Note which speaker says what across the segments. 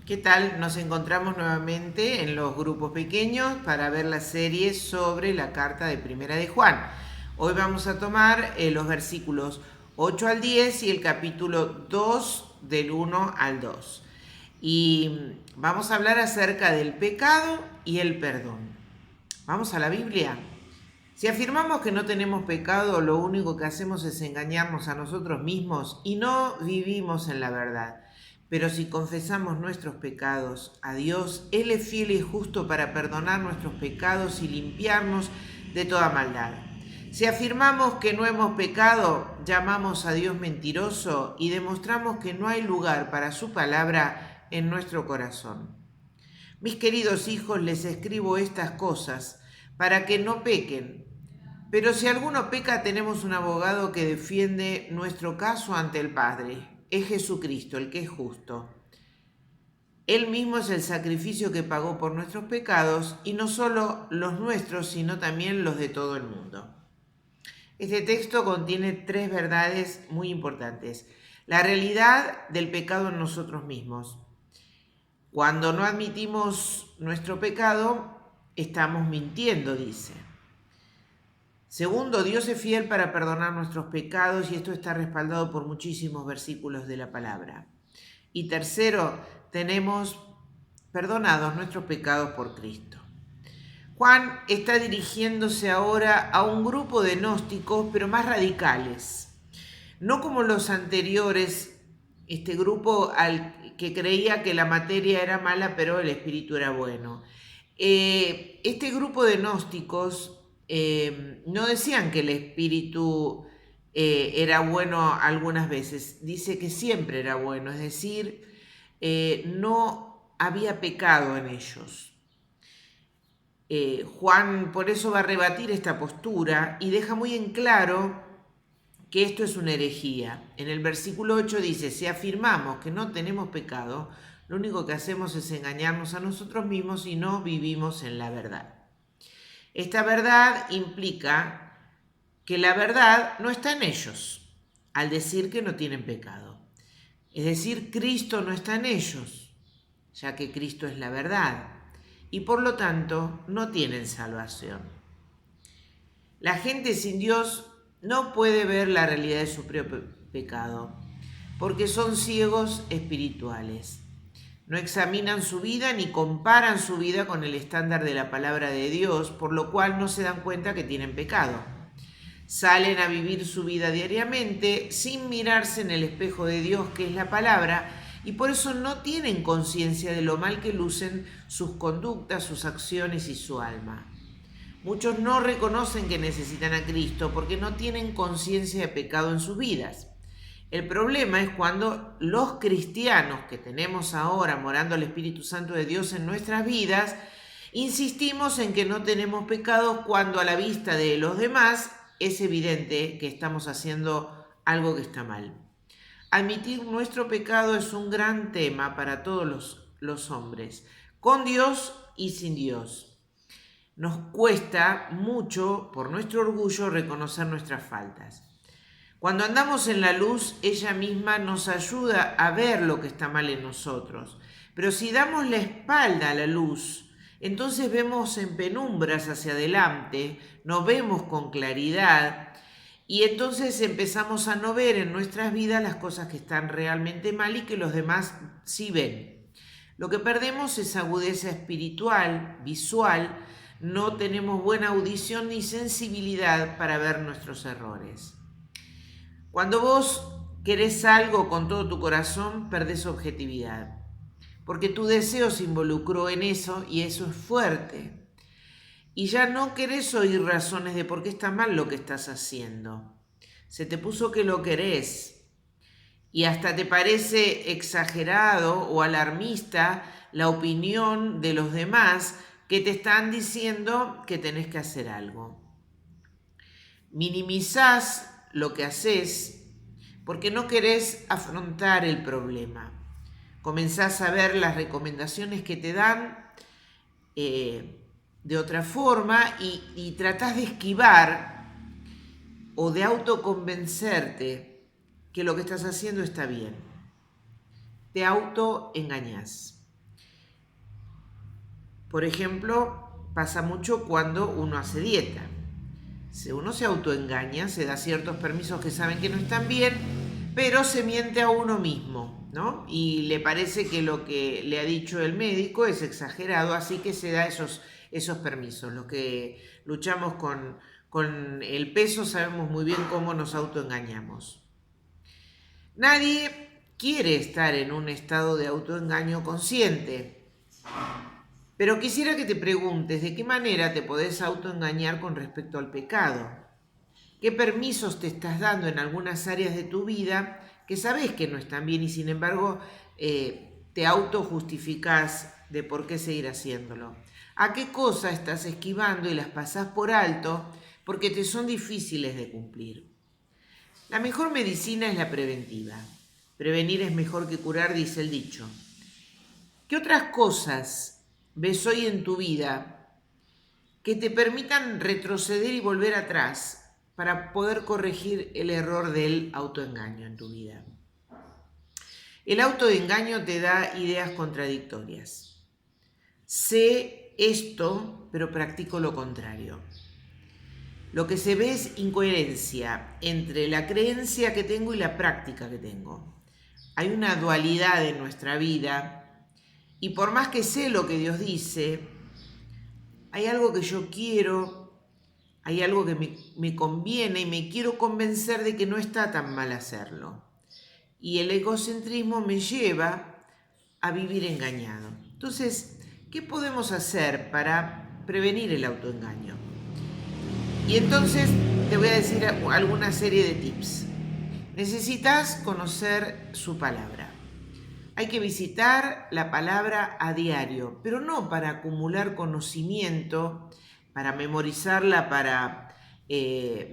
Speaker 1: ¿Qué tal? Nos encontramos nuevamente en los grupos pequeños para ver la serie sobre la carta de Primera de Juan. Hoy vamos a tomar los versículos 8 al 10 y el capítulo 2 del 1 al 2. Y vamos a hablar acerca del pecado y el perdón. Vamos a la Biblia. Si afirmamos que no tenemos pecado, lo único que hacemos es engañarnos a nosotros mismos y no vivimos en la verdad. Pero si confesamos nuestros pecados a Dios, Él es fiel y justo para perdonar nuestros pecados y limpiarnos de toda maldad. Si afirmamos que no hemos pecado, llamamos a Dios mentiroso y demostramos que no hay lugar para su palabra en nuestro corazón. Mis queridos hijos, les escribo estas cosas para que no pequen. Pero si alguno peca, tenemos un abogado que defiende nuestro caso ante el Padre. Es Jesucristo, el que es justo. Él mismo es el sacrificio que pagó por nuestros pecados, y no solo los nuestros, sino también los de todo el mundo. Este texto contiene tres verdades muy importantes. La realidad del pecado en nosotros mismos. Cuando no admitimos nuestro pecado, estamos mintiendo, dice. Segundo, Dios es fiel para perdonar nuestros pecados y esto está respaldado por muchísimos versículos de la palabra. Y tercero, tenemos perdonados nuestros pecados por Cristo. Juan está dirigiéndose ahora a un grupo de gnósticos, pero más radicales. No como los anteriores, este grupo al que creía que la materia era mala, pero el espíritu era bueno. Este grupo de gnósticos no decían que el espíritu era bueno algunas veces, dice que siempre era bueno, es decir, no había pecado en ellos. Juan por eso va a rebatir esta postura y deja muy en claro que esto es una herejía. En el versículo 8 dice, si afirmamos que no tenemos pecado, lo único que hacemos es engañarnos a nosotros mismos y no vivimos en la verdad. Esta verdad implica que la verdad no está en ellos, al decir que no tienen pecado. Es decir, Cristo no está en ellos, ya que Cristo es la verdad, y por lo tanto no tienen salvación. La gente sin Dios no puede ver la realidad de su propio pecado, porque son ciegos espirituales. No examinan su vida ni comparan su vida con el estándar de la palabra de Dios, por lo cual no se dan cuenta que tienen pecado. Salen a vivir su vida diariamente sin mirarse en el espejo de Dios, que es la palabra, y por eso no tienen conciencia de lo mal que lucen sus conductas, sus acciones y su alma. Muchos no reconocen que necesitan a Cristo porque no tienen conciencia de pecado en sus vidas. El problema es cuando los cristianos que tenemos ahora morando el Espíritu Santo de Dios en nuestras vidas, insistimos en que no tenemos pecado cuando a la vista de los demás es evidente que estamos haciendo algo que está mal. Admitir nuestro pecado es un gran tema para todos los hombres, con Dios y sin Dios. Nos cuesta mucho, por nuestro orgullo, reconocer nuestras faltas. Cuando andamos en la luz, ella misma nos ayuda a ver lo que está mal en nosotros. Pero si damos la espalda a la luz, entonces vemos en penumbras hacia adelante, no vemos con claridad y entonces empezamos a no ver en nuestras vidas las cosas que están realmente mal y que los demás sí ven. Lo que perdemos es agudeza espiritual, visual, no tenemos buena audición ni sensibilidad para ver nuestros errores. Cuando vos querés algo con todo tu corazón, perdés objetividad, porque tu deseo se involucró en eso y eso es fuerte. Y ya no querés oír razones de por qué está mal lo que estás haciendo. Se te puso que lo querés y hasta te parece exagerado o alarmista la opinión de los demás que te están diciendo que tenés que hacer algo. Minimizás lo que haces porque no querés afrontar el problema. Comenzás a ver las recomendaciones que te dan de otra forma y tratás de esquivar o de autoconvencerte que lo que estás haciendo está bien. Te autoengañás. Por ejemplo, pasa mucho cuando uno hace dieta. Si uno se autoengaña, se da ciertos permisos que saben que no están bien, pero se miente a uno mismo, ¿no? Y le parece que lo que le ha dicho el médico es exagerado, así que se da esos permisos. Los que luchamos con el peso sabemos muy bien cómo nos autoengañamos. Nadie quiere estar en un estado de autoengaño consciente, pero quisiera que te preguntes de qué manera te podés autoengañar con respecto al pecado. ¿Qué permisos te estás dando en algunas áreas de tu vida que sabes que no están bien y sin embargo te autojustificás de por qué seguir haciéndolo? ¿A qué cosas estás esquivando y las pasás por alto porque te son difíciles de cumplir? La mejor medicina es la preventiva. Prevenir es mejor que curar, dice el dicho. ¿Qué otras cosas ves hoy en tu vida que te permitan retroceder y volver atrás para poder corregir el error del autoengaño en tu vida? El autoengaño te da ideas contradictorias. Sé esto, pero practico lo contrario. Lo que se ve es incoherencia entre la creencia que tengo y la práctica que tengo. Hay una dualidad en nuestra vida y por más que sé lo que Dios dice, hay algo que yo quiero, hay algo que me conviene y me quiero convencer de que no está tan mal hacerlo. Y el egocentrismo me lleva a vivir engañado. Entonces, ¿qué podemos hacer para prevenir el autoengaño? Y entonces te voy a decir alguna serie de tips. Necesitas conocer su palabra. Hay que visitar la palabra a diario, pero no para acumular conocimiento, para memorizarla, para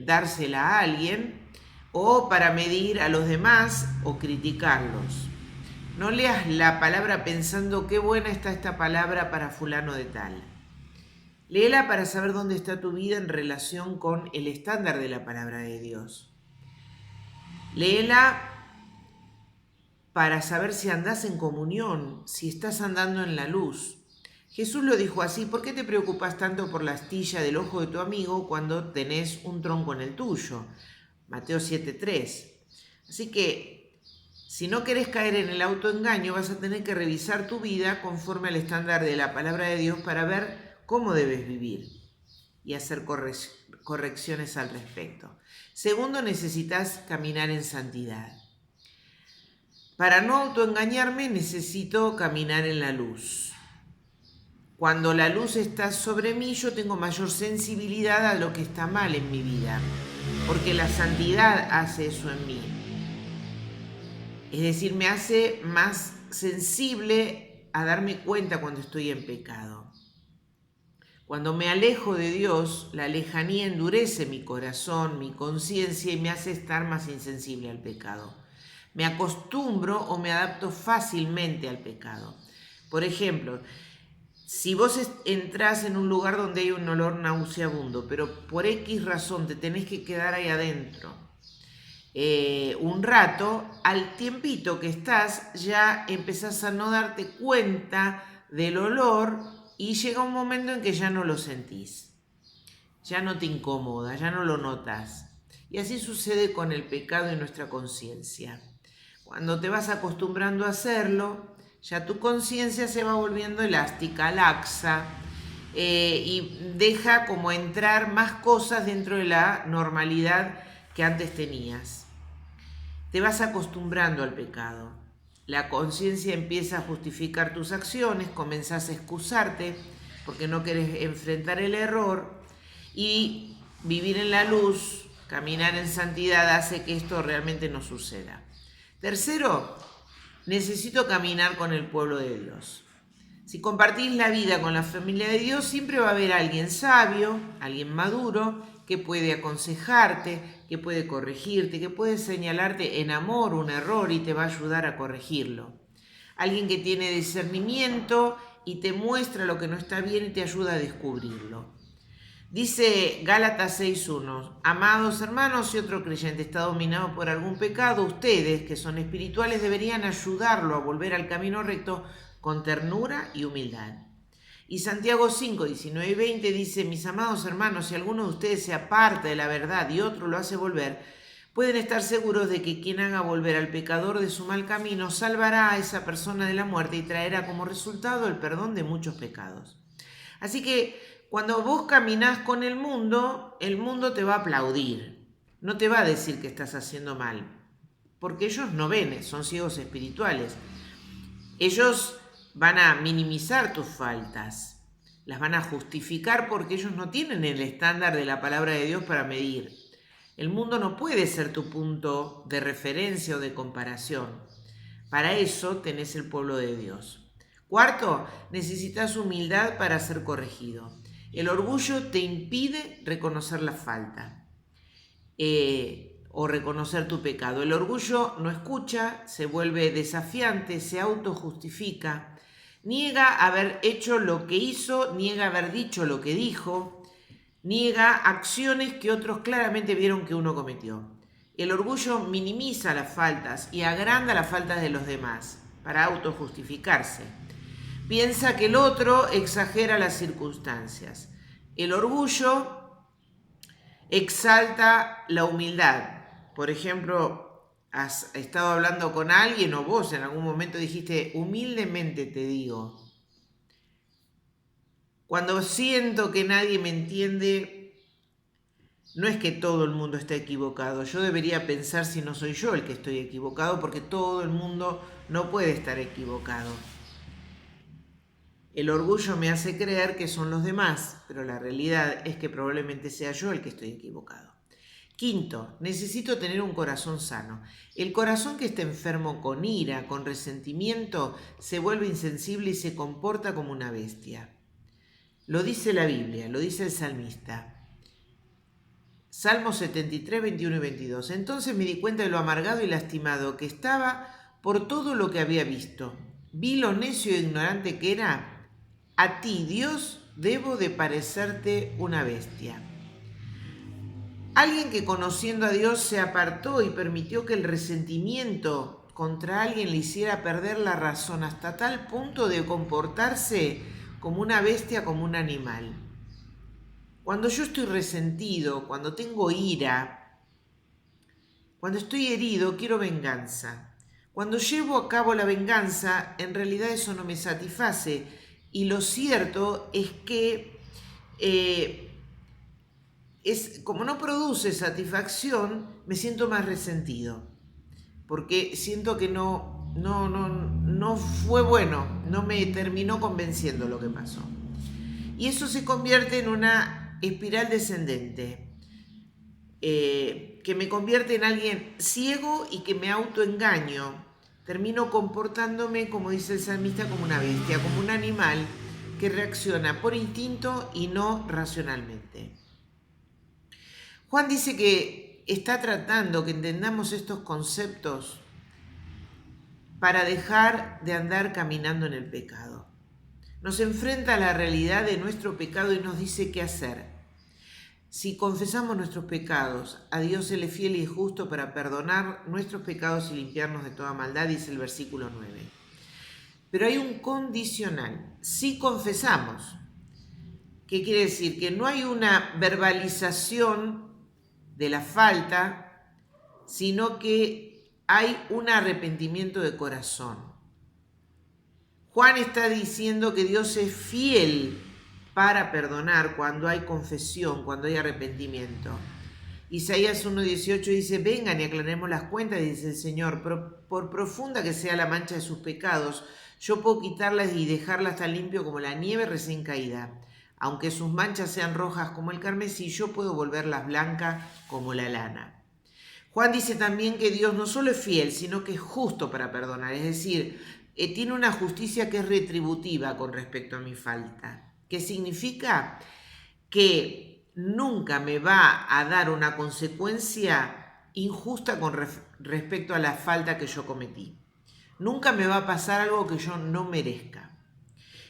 Speaker 1: dársela a alguien o para medir a los demás o criticarlos. No leas la palabra pensando qué buena está esta palabra para fulano de tal. Léela para saber dónde está tu vida en relación con el estándar de la palabra de Dios. Léela para saber si andás en comunión, si estás andando en la luz. Jesús lo dijo así: ¿por qué te preocupas tanto por la astilla del ojo de tu amigo cuando tenés un tronco en el tuyo? Mateo 7:3. Así que, si no querés caer en el autoengaño, vas a tener que revisar tu vida conforme al estándar de la palabra de Dios para ver cómo debes vivir y hacer correcciones al respecto. Segundo, necesitas caminar en santidad. Para no autoengañarme, necesito caminar en la luz. Cuando la luz está sobre mí, yo tengo mayor sensibilidad a lo que está mal en mi vida, porque la santidad hace eso en mí. Es decir, me hace más sensible a darme cuenta cuando estoy en pecado. Cuando me alejo de Dios, la lejanía endurece mi corazón, mi conciencia y me hace estar más insensible al pecado. Me acostumbro o me adapto fácilmente al pecado. Por ejemplo, si vos entrás en un lugar donde hay un olor nauseabundo, pero por X razón te tenés que quedar ahí adentro un rato, al tiempito que estás ya empezás a no darte cuenta del olor y llega un momento en que ya no lo sentís, ya no te incomoda, ya no lo notas. Y así sucede con el pecado y nuestra conciencia. Cuando te vas acostumbrando a hacerlo, ya tu conciencia se va volviendo elástica, laxa, y deja como entrar más cosas dentro de la normalidad que antes tenías. Te vas acostumbrando al pecado. La conciencia empieza a justificar tus acciones, comenzás a excusarte porque no querés enfrentar el error, y vivir en la luz, caminar en santidad hace que esto realmente no suceda. Tercero, necesito caminar con el pueblo de Dios. Si compartís la vida con la familia de Dios, siempre va a haber alguien sabio, alguien maduro, que puede aconsejarte, que puede corregirte, que puede señalarte en amor un error y te va a ayudar a corregirlo. Alguien que tiene discernimiento y te muestra lo que no está bien y te ayuda a descubrirlo. Dice Gálatas 6:1: amados hermanos, si otro creyente está dominado por algún pecado, ustedes, que son espirituales, deberían ayudarlo a volver al camino recto con ternura y humildad. Y Santiago 5, 19 y 20 dice: mis amados hermanos, si alguno de ustedes se aparta de la verdad y otro lo hace volver, pueden estar seguros de que quien haga volver al pecador de su mal camino salvará a esa persona de la muerte y traerá como resultado el perdón de muchos pecados. Así que cuando vos caminás con el mundo te va a aplaudir, no te va a decir que estás haciendo mal, porque ellos no ven, son ciegos espirituales. Ellos van a minimizar tus faltas, las van a justificar porque ellos no tienen el estándar de la palabra de Dios para medir. El mundo no puede ser tu punto de referencia o de comparación. Para eso tenés el pueblo de Dios. Cuarto, necesitas humildad para ser corregido. El orgullo te impide reconocer la falta o reconocer tu pecado. El orgullo no escucha, se vuelve desafiante, se autojustifica, niega haber hecho lo que hizo, niega haber dicho lo que dijo, niega acciones que otros claramente vieron que uno cometió. El orgullo minimiza las faltas y agranda las faltas de los demás para autojustificarse. Piensa que el otro exagera las circunstancias. El orgullo exalta la humildad. Por ejemplo, has estado hablando con alguien o vos en algún momento dijiste: humildemente te digo. Cuando siento que nadie me entiende, no es que todo el mundo está equivocado. Yo debería pensar si no soy yo el que estoy equivocado, porque todo el mundo no puede estar equivocado. El orgullo me hace creer que son los demás, pero la realidad es que probablemente sea yo el que estoy equivocado. Quinto, necesito tener un corazón sano. El corazón que está enfermo con ira, con resentimiento, se vuelve insensible y se comporta como una bestia. Lo dice la Biblia, lo dice el salmista. Salmos 73, 21 y 22. Entonces me di cuenta de lo amargado y lastimado que estaba por todo lo que había visto. Vi lo necio e ignorante que era. A ti, Dios, debo de parecerte una bestia. Alguien que conociendo a Dios se apartó y permitió que el resentimiento contra alguien le hiciera perder la razón hasta tal punto de comportarse como una bestia, como un animal. Cuando yo estoy resentido, cuando tengo ira, cuando estoy herido, quiero venganza. Cuando llevo a cabo la venganza, en realidad eso no me satisface. Y lo cierto es que como no produce satisfacción, me siento más resentido. Porque siento que no fue bueno, no me terminó convenciendo lo que pasó. Y eso se convierte en una espiral descendente, que me convierte en alguien ciego y que me autoengaño. Termino comportándome, como dice el salmista, como una bestia, como un animal que reacciona por instinto y no racionalmente. Juan dice que está tratando que entendamos estos conceptos para dejar de andar caminando en el pecado. Nos enfrenta a la realidad de nuestro pecado y nos dice qué hacer. Si confesamos nuestros pecados, a Dios Él es fiel y es justo para perdonar nuestros pecados y limpiarnos de toda maldad, dice el versículo 9. Pero hay un condicional. Si confesamos, ¿qué quiere decir? Que no hay una verbalización de la falta, sino que hay un arrepentimiento de corazón. Juan está diciendo que Dios es fiel para perdonar cuando hay confesión, cuando hay arrepentimiento. Isaías 1:18 dice: vengan y aclaremos las cuentas, dice el Señor, por profunda que sea la mancha de sus pecados, yo puedo quitarlas y dejarlas tan limpio como la nieve recién caída. Aunque sus manchas sean rojas como el carmesí, yo puedo volverlas blancas como la lana. Juan dice también que Dios no solo es fiel, sino que es justo para perdonar, es decir, tiene una justicia que es retributiva con respecto a mi falta. ¿Qué significa? Que nunca me va a dar una consecuencia injusta con respecto a la falta que yo cometí. Nunca me va a pasar algo que yo no merezca.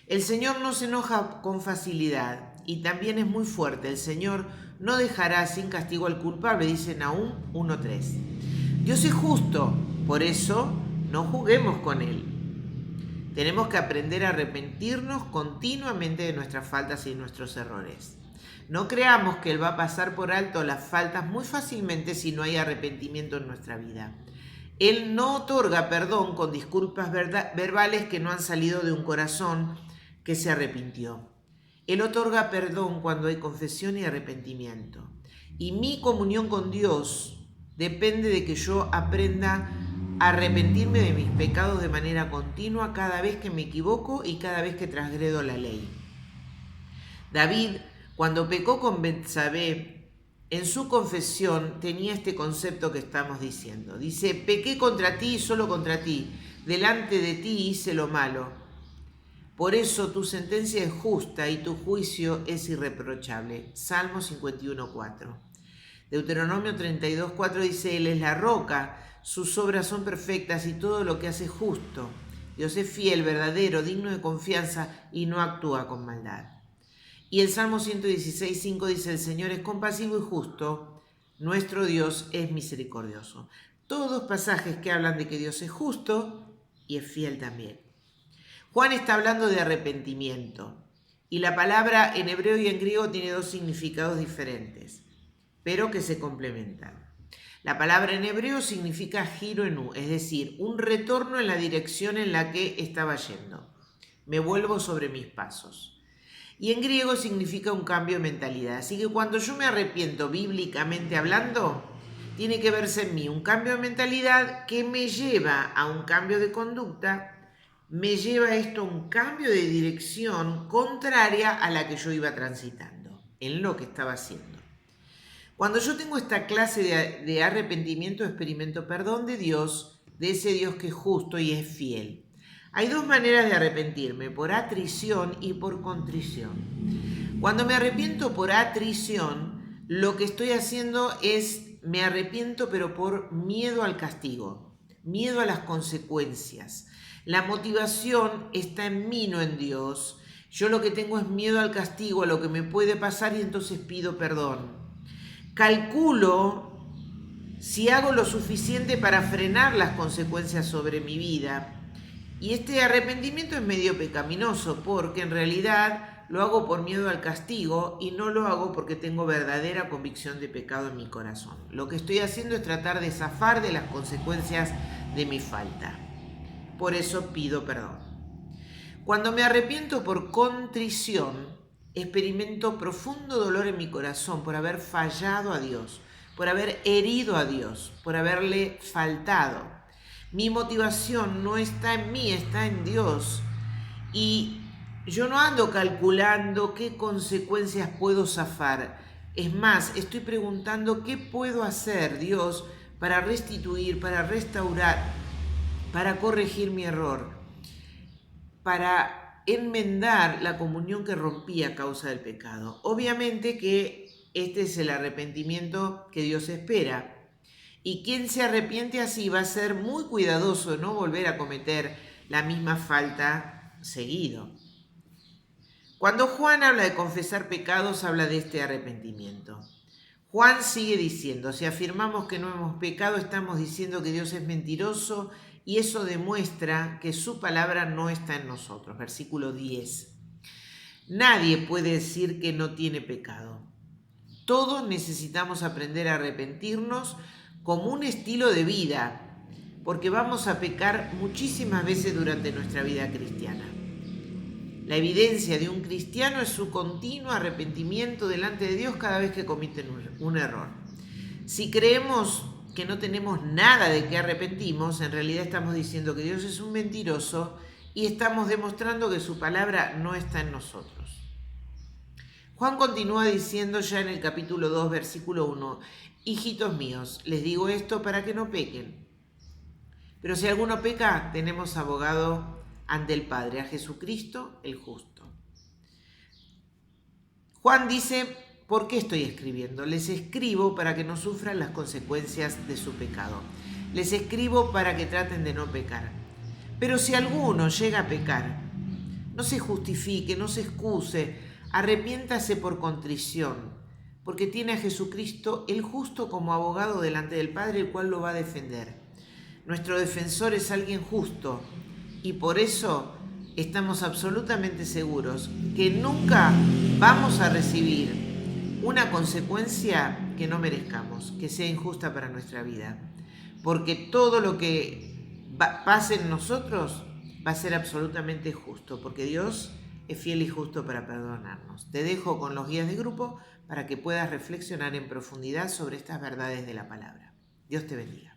Speaker 1: El Señor no se enoja con facilidad y también es muy fuerte. El Señor no dejará sin castigo al culpable, dice Nahum 1:3. Dios es justo, por eso no juguemos con Él. Tenemos que aprender a arrepentirnos continuamente de nuestras faltas y nuestros errores. No creamos que Él va a pasar por alto las faltas muy fácilmente si no hay arrepentimiento en nuestra vida. Él no otorga perdón con disculpas verbales que no han salido de un corazón que se arrepintió. Él otorga perdón cuando hay confesión y arrepentimiento. Y mi comunión con Dios depende de que yo aprenda a arrepentirme de mis pecados de manera continua cada vez que me equivoco y cada vez que transgredo la ley. David, cuando pecó con Betsabé, en su confesión tenía este concepto que estamos diciendo. Dice, pequé contra ti y solo contra ti, delante de ti hice lo malo. Por eso tu sentencia es justa y tu juicio es irreprochable. Salmo 51:4. Deuteronomio 32:4 dice, Él es la roca, sus obras son perfectas y todo lo que hace es justo. Dios es fiel, verdadero, digno de confianza y no actúa con maldad. Y el Salmo 116:5 dice, el Señor es compasivo y justo, nuestro Dios es misericordioso. Todos pasajes que hablan de que Dios es justo y es fiel también. Juan está hablando de arrepentimiento y la palabra en hebreo y en griego tiene dos significados diferentes, pero que se complementan. La palabra en hebreo significa giroenú, es decir, un retorno en la dirección en la que estaba yendo. Me vuelvo sobre mis pasos. Y en griego significa un cambio de mentalidad. Así que cuando yo me arrepiento bíblicamente hablando, tiene que verse en mí un cambio de mentalidad que me lleva a un cambio de conducta, me lleva a esto a un cambio de dirección contraria a la que yo iba transitando, en lo que estaba haciendo. Cuando yo tengo esta clase de arrepentimiento, experimento perdón de Dios, de ese Dios que es justo y es fiel. Hay dos maneras de arrepentirme, por atrición y por contrición. Cuando me arrepiento por atrición, lo que estoy haciendo es, me arrepiento pero por miedo al castigo, miedo a las consecuencias. La motivación está en mí, no en Dios. Yo lo que tengo es miedo al castigo, a lo que me puede pasar y entonces pido perdón. Calculo si hago lo suficiente para frenar las consecuencias sobre mi vida. Y este arrepentimiento es medio pecaminoso porque en realidad lo hago por miedo al castigo y no lo hago porque tengo verdadera convicción de pecado en mi corazón. Lo que estoy haciendo es tratar de zafar de las consecuencias de mi falta. Por eso pido perdón. Cuando me arrepiento por contrición, experimento profundo dolor en mi corazón por haber fallado a Dios, por haber herido a Dios, por haberle faltado. Mi motivación no está en mí, está en Dios. Y yo no ando calculando qué consecuencias puedo zafar. Es más, estoy preguntando qué puedo hacer, Dios, para restituir, para restaurar, para corregir mi error, para enmendar la comunión que rompí a causa del pecado. Obviamente que este es el arrepentimiento que Dios espera. Y quien se arrepiente así va a ser muy cuidadoso de no volver a cometer la misma falta seguido. Cuando Juan habla de confesar pecados, habla de este arrepentimiento. Juan sigue diciendo, si afirmamos que no hemos pecado, estamos diciendo que Dios es mentiroso y eso demuestra que su palabra no está en nosotros. Versículo 10. Nadie puede decir que no tiene pecado. Todos necesitamos aprender a arrepentirnos como un estilo de vida, porque vamos a pecar muchísimas veces durante nuestra vida cristiana. La evidencia de un cristiano es su continuo arrepentimiento delante de Dios cada vez que cometen un error. Si creemos que no tenemos nada de qué arrepentimos, en realidad estamos diciendo que Dios es un mentiroso y estamos demostrando que su palabra no está en nosotros. Juan continúa diciendo ya en el capítulo 2, versículo 1, hijitos míos, les digo esto para que no pequen. Pero si alguno peca, tenemos abogado ante el Padre, a Jesucristo el justo. Juan dice, ¿por qué estoy escribiendo? Les escribo para que no sufran las consecuencias de su pecado. Les escribo para que traten de no pecar. Pero si alguno llega a pecar, no se justifique, no se excuse, arrepiéntase por contrición, porque tiene a Jesucristo el justo como abogado delante del Padre, el cual lo va a defender. Nuestro defensor es alguien justo y por eso estamos absolutamente seguros que nunca vamos a recibir una consecuencia que no merezcamos, que sea injusta para nuestra vida. Porque todo lo que pase en nosotros va a ser absolutamente justo, porque Dios es fiel y justo para perdonarnos. Te dejo con los guías de grupo para que puedas reflexionar en profundidad sobre estas verdades de la palabra. Dios te bendiga.